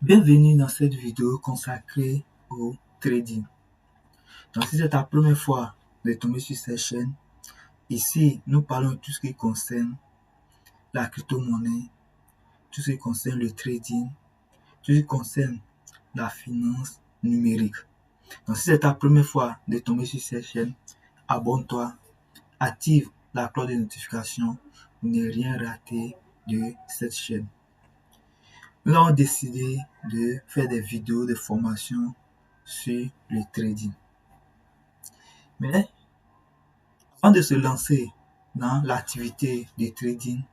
Bienvenue dans cette vidéo consacrée au trading. Donc, si c'est ta première fois de tomber sur cette chaîne, ici, nous parlons de tout ce qui concerne la crypto-monnaie, tout ce qui concerne le trading, tout ce qui concerne la finance numérique. Donc, si c'est ta première fois de tomber sur cette chaîne, abonne-toi, active la cloche de notification pour ne rien rater de cette chaîne. Nous avons décidé de faire des vidéos de formation sur le trading. Mais avant de se lancer dans l'activité de trading,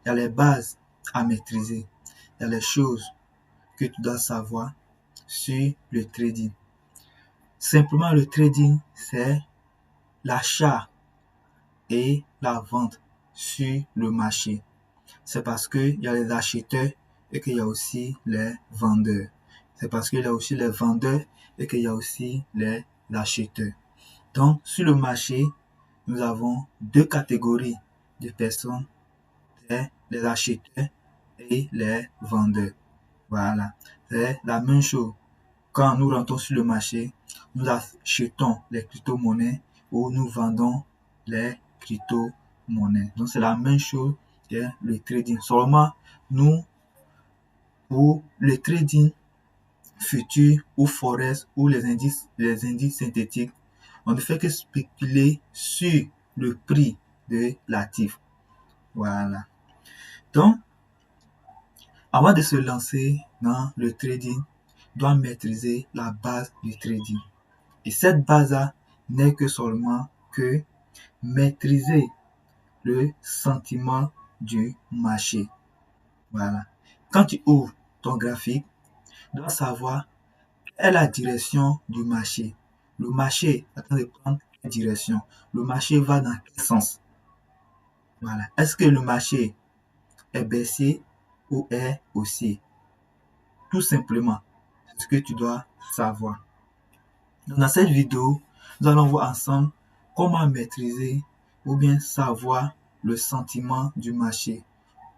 il y a les bases à maîtriser. Il y a les choses que tu dois savoir sur le trading. Simplement, le trading, c'est l'achat et la vente sur le marché. C'est parce qu'il y a les acheteurs et qu'il y a aussi les vendeurs. C'est parce qu'il y a aussi les vendeurs et qu'il y a aussi les acheteurs. Donc, sur le marché, nous avons deux catégories de personnes, les acheteurs et les vendeurs. Voilà, c'est la même chose. Quand nous rentrons sur le marché, nous achetons les crypto-monnaies ou nous vendons les crypto-monnaies. Donc, c'est la même chose que le trading. Seulement, nous, pour le trading futur ou forex ou les indices synthétiques, on ne fait que spéculer sur le prix de l'actif. Voilà. Donc, avant de se lancer dans le trading, on doit maîtriser la base du trading. Et cette base-là n'est que seulement que maîtriser le sentiment du marché. Voilà. Quand tu ouvres ton graphique, tu dois savoir quelle est la direction du marché. Le marché est en train de prendre quelle direction? Le marché va dans quel sens? Voilà. Est-ce que le marché est baissier ou est haussier? Tout simplement, c'est ce que tu dois savoir. Donc, dans cette vidéo, nous allons voir ensemble comment maîtriser ou bien savoir le sentiment du marché.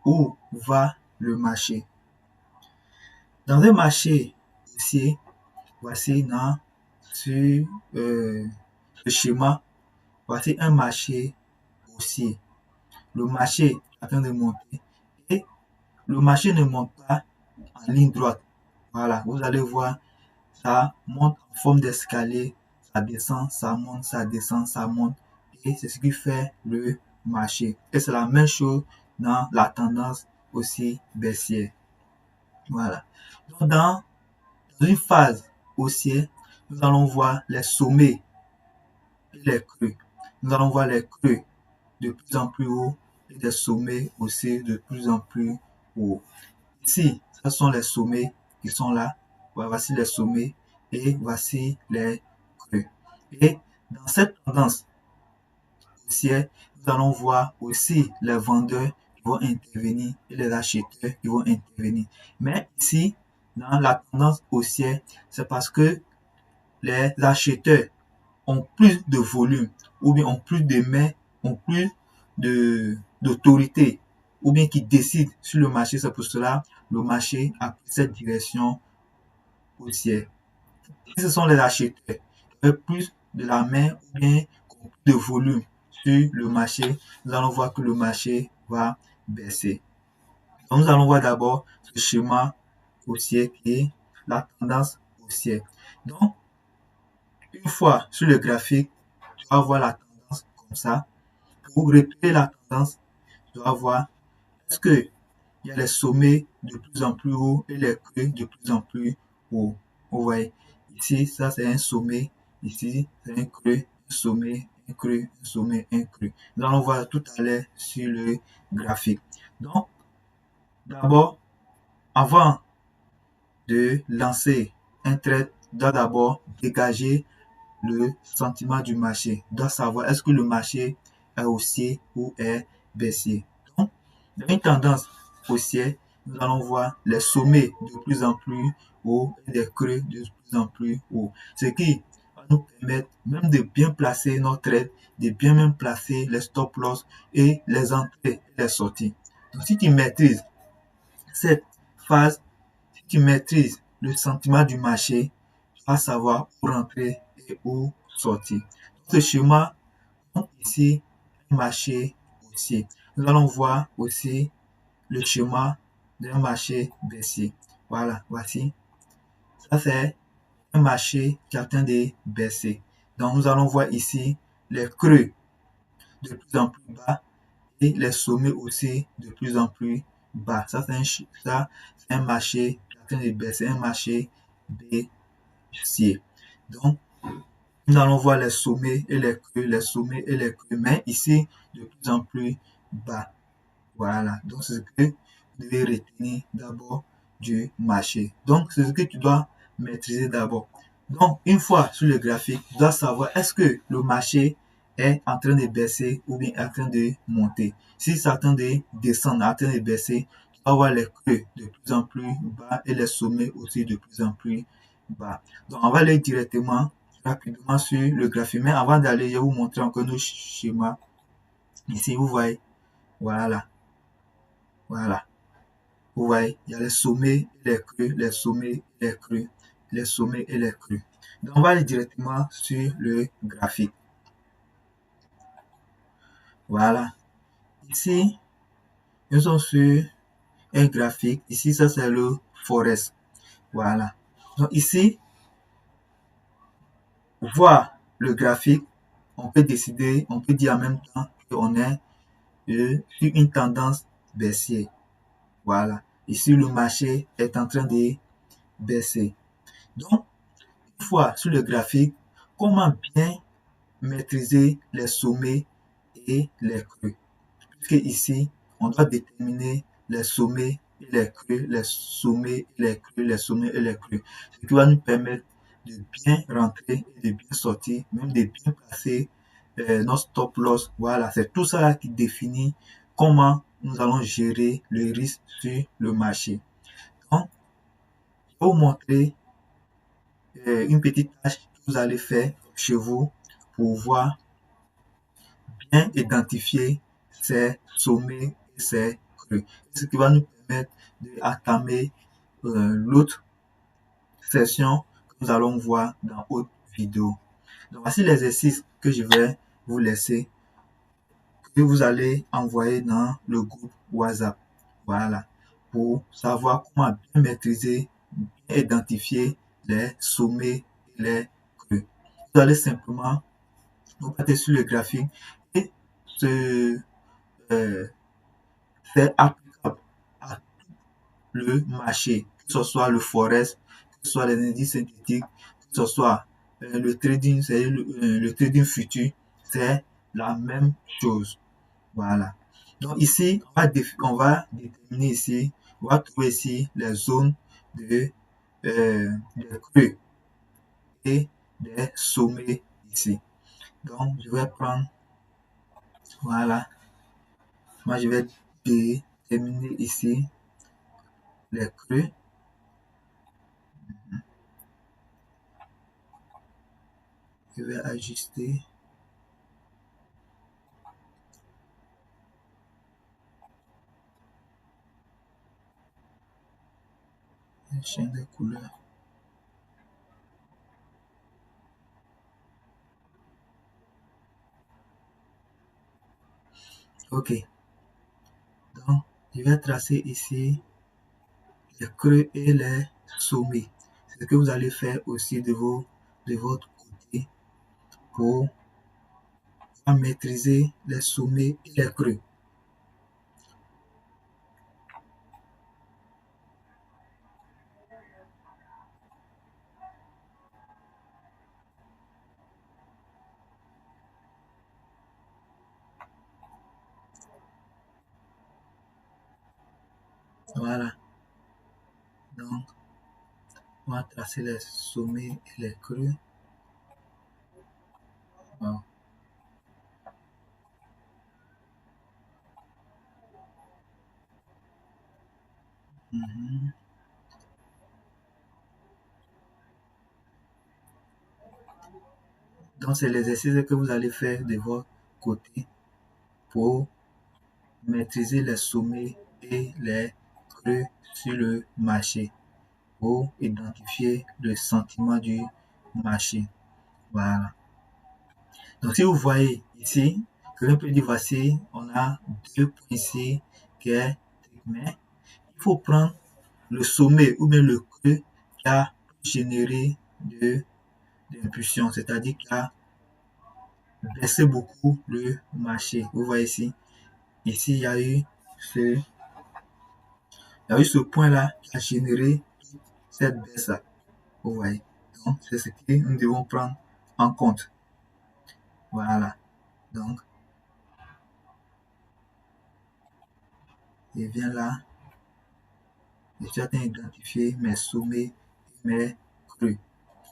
Où va le marché? Dans un marché haussier, voici sur le schéma, voici un marché haussier. Le marché est en train de monter et le marché ne monte pas en ligne droite. Voilà, vous allez voir, ça monte en forme d'escalier, ça descend, ça monte, ça descend, ça monte. Et c'est ce qui fait le marché. Et c'est la même chose dans la tendance aussi baissière. Voilà. Donc, dans une phase haussière, nous allons voir les sommets et les creux. Nous allons voir les creux de plus en plus haut et des sommets aussi de plus en plus haut. Ici, ce sont les sommets qui sont là. Voici les sommets et voici les creux. Et dans cette tendance haussière, nous allons voir aussi les vendeurs qui vont intervenir et les acheteurs qui vont intervenir. Mais ici, dans la tendance haussière, c'est parce que les acheteurs ont plus de volume ou bien ont plus de mains, ont plus d'autorité ou bien qui décident sur le marché. C'est pour cela le marché a pris cette direction haussière. Si ce sont les acheteurs qui ont plus de la main ou bien qui ont plus de volume sur le marché, nous allons voir que le marché va baisser. Donc, nous allons voir d'abord ce schéma haussier qui est la tendance haussière. Donc, une fois sur le graphique, tu vas voir la tendance comme ça. Pour repérer la tendance, tu dois voir est-ce que il y a les sommets de plus en plus haut et les creux de plus en plus haut. Vous voyez, ici, ça c'est un sommet, ici c'est un creux, un sommet, un creux, un sommet, un creux. Nous allons voir tout à l'heure sur le graphique. Donc, d'abord, avant de lancer un trade, on doit d'abord dégager le sentiment du marché. On doit savoir est-ce que le marché est haussier ou est baissier. Donc, dans une tendance haussière, nous allons voir les sommets de plus en plus hauts et des creux de plus en plus hauts. Ce qui va nous permettre même de bien placer notre trade, de bien même placer les stop loss et les entrées et les sorties. Donc, si tu maîtrises cette phase, si tu maîtrises le sentiment du marché, tu vas savoir où rentrer et où sortir. Ce schéma montre ici un marché haussier. Nous allons voir aussi le schéma d'un marché baissier. Voilà, voici. Ça, c'est un marché qui est en train de baisser. Donc, nous allons voir ici les creux de plus en plus bas et les sommets aussi de plus en plus bas. Ça, c'est un marché qui est en train de baisser, un marché baissier. Donc, nous allons voir les sommets et les creux, les sommets et les creux, mais ici, de plus en plus bas. Voilà, donc c'est ce que vous devez retenir d'abord du marché. Donc, c'est ce que tu dois maîtriser d'abord. Donc, une fois sur le graphique, tu dois savoir est-ce que le marché est en train de baisser ou bien en train de monter. Si c'est en train de descendre, en train de baisser, tu vas voir les creux de plus en plus bas et les sommets aussi de plus en plus bas. Donc, on va aller directement, rapidement sur le graphique. Mais avant d'aller, je vais vous montrer encore nos schémas. Ici, vous voyez, voilà, voilà. Vous voyez, il y a les sommets et les creux, les sommets et les creux, les sommets et les creux. Donc, on va aller directement sur le graphique. Voilà. Ici, nous sommes sur un graphique. Ici, ça c'est le forest. Voilà. Donc ici, voir le graphique, on peut décider, on peut dire en même temps qu'on est sur une tendance baissière. Voilà. Ici, le marché est en train de baisser. Donc, une fois sur le graphique, comment bien maîtriser les sommets et les creux. Puisque ici, on doit déterminer les sommets et les creux, les sommets et les creux, les sommets et les creux. Ce qui va nous permettre de bien rentrer et de bien sortir, même de bien placer nos stop loss. Voilà, c'est tout ça qui définit comment nous allons gérer le risque sur le marché. Donc, je vais vous montrer une petite tâche que vous allez faire chez vous pour voir bien identifier ces sommets et ces creux. Ce qui va nous permettre d'entamer l'autre session que nous allons voir dans autre vidéo. Donc, voici l'exercice que je vais vous laisser, que vous allez envoyer dans le groupe WhatsApp. Voilà, pour savoir comment bien maîtriser, bien identifier les sommets et les creux. Vous allez simplement vous battez sur le graphique et ce c'est applicable à le marché, que ce soit le forex, que ce soit les indices synthétiques, que ce soit le trading, c'est le trading futur, c'est la même chose. Voilà. Donc ici, on va déterminer ici, on va trouver ici les zones de des creux et des sommets ici. Donc je vais prendre, voilà, moi je vais déterminer ici les creux. Je vais ajuster la chaîne de couleurs. Ok, donc je vais tracer ici les creux et les sommets. C'est ce que vous allez faire aussi de votre côté pour maîtriser les sommets et les creux. Voilà, donc on va tracer les sommets et les creux. Wow. Mhm. Donc c'est l'exercice que vous allez faire de votre côté pour maîtriser les sommets et les creux sur le marché. pour identifier le sentiment du marché. Voilà. Donc, si vous voyez ici, quelqu'un peut dire voici, on a deux points ici qui est mais il faut prendre le sommet ou bien le creux qui a généré d'impulsion, c'est-à-dire qui a baissé beaucoup le marché. Vous voyez ici, il y a eu ce point-là qui a généré cette baisse-là. Vous voyez. Donc, c'est ce que nous devons prendre en compte. Voilà. Donc, je viens là. Je suis en train d'identifier mes sommets et mes creux.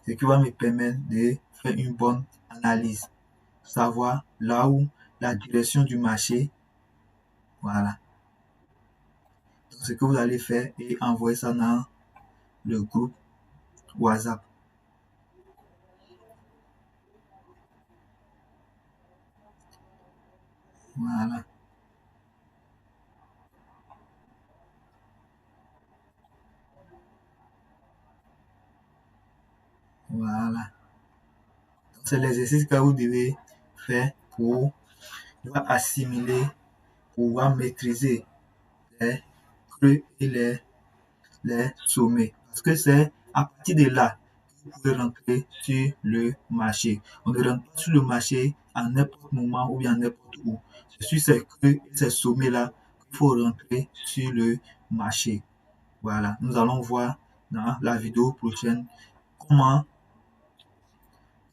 Ce qui va me permettre de faire une bonne analyse. Savoir là où la direction du marché. Voilà. Donc, ce que vous allez faire et envoyer ça dans le groupe WhatsApp. Voilà. Voilà. C'est l'exercice que vous devez faire pour assimiler, pouvoir maîtriser les creux et les sommets. Parce que c'est à partir de là que vous pouvez rentrer sur le marché. On ne rentre pas sur le marché à n'importe moment ou bien n'importe où. C'est sur ces creux et ces sommets-là qu'il faut rentrer sur le marché. Voilà, nous allons voir dans la vidéo prochaine comment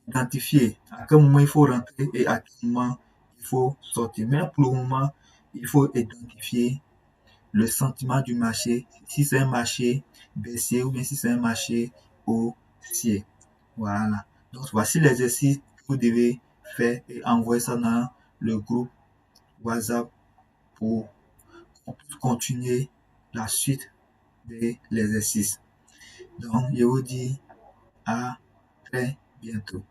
identifier à quel moment il faut rentrer et à quel moment il faut sortir. Mais pour le moment, il faut identifier le sentiment du marché, si c'est un marché baissier ou bien si c'est un marché haussier. Voilà. Donc, voici l'exercice que vous devez faire et envoyer ça dans le groupe WhatsApp pour continuer la suite de l'exercice. Donc, je vous dis à très bientôt.